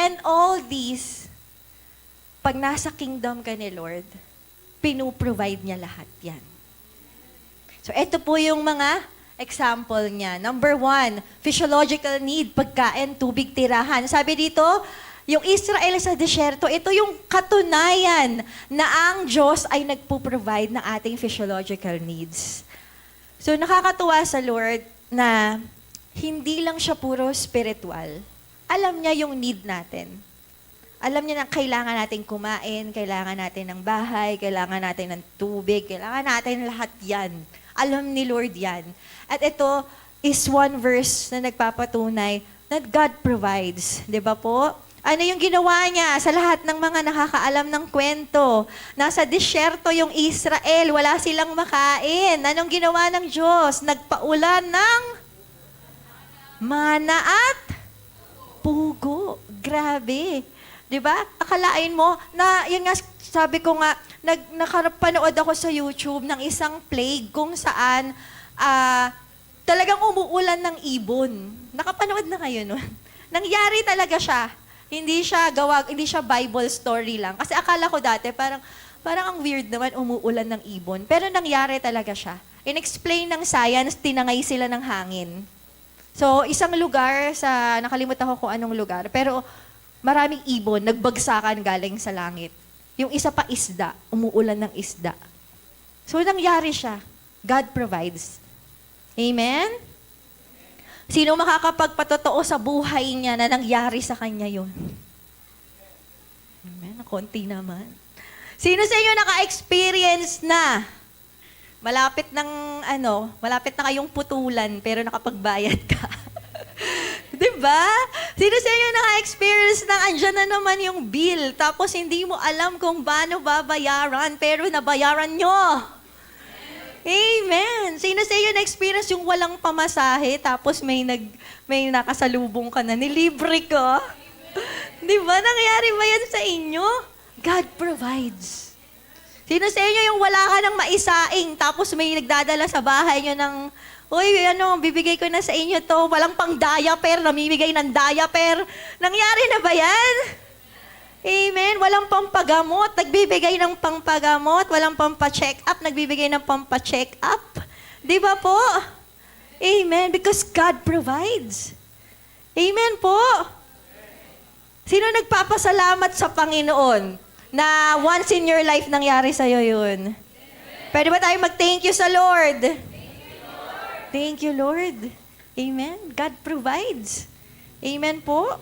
And all these, pag nasa kingdom ka ni Lord, pinuprovide niya lahat yan. So, ito po yung mga example niya. Number 1, physiological need, pagkain, tubig, tirahan. Sabi dito, yung Israel sa disyerto, ito yung katunayan na ang Diyos ay nagpo-provide ng ating physiological needs. So, nakakatuwa sa Lord na hindi lang siya puro spiritual. Alam niya yung need natin. Alam niya na kailangan natin kumain, kailangan natin ng bahay, kailangan natin ng tubig, kailangan natin lahat yan. Alam ni Lord yan. At ito is one verse na nagpapatunay that God provides. Di ba po? Ano yung ginawa niya sa lahat ng mga nakakaalam ng kwento? Nasa disyerto yung Israel, wala silang makain. Anong ginawa ng Diyos? Nagpaulan ng mana at pugo. Grabe. 'Di ba? Akalain mo na yun nga sabi ko nga nakapanood ako sa YouTube ng isang plague kung saan talagang umuulan ng ibon. Nakapanood na kayo nun? Nangyari talaga siya. Hindi siya Bible story lang. Kasi akala ko dati parang ang weird naman umuulan ng ibon. Pero nangyari talaga siya. In-explain ng science, tinangay sila ng hangin. So, isang lugar nakalimutan ko kung anong lugar, pero maraming ibon, nagbagsakan galing sa langit. Yung isa pa isda, umuulan ng isda. So, nangyari siya. God provides. Amen? Sino makakapagpatotoo sa buhay niya na nangyari sa kanya yun? Amen? Konti naman. Sino sa inyo naka-experience na malapit na kayong putulan pero nakapagbayad ka? Diba? Sino sa inyo naka-experience na andyan na naman yung bill tapos hindi mo alam kung paano babayaran pero nabayaran nyo? Amen. Sino sa iyo na-experience yung walang pamasahe tapos may nakasalubong ka na, nilibre ko? Di ba? Nangyari ba yan sa inyo? God provides. Sino sa inyo yung wala ka ng maisaing tapos may nagdadala sa bahay nyo ng, uy, bibigay ko na sa inyo to, walang pang diaper, namimigay ng diaper. Nangyari na ba yan? Amen. Walang pampagamot, nagbibigay ng pampagamot. Walang pampa-check up, nagbibigay ng pampa-check up. Di ba po? Amen. Because God provides. Amen po. Sino nagpapasalamat sa Panginoon na once in your life nangyari sa'yo yun? Pwede ba tayo mag-thank you sa Lord? Thank you, Lord. Amen. God provides. Amen po.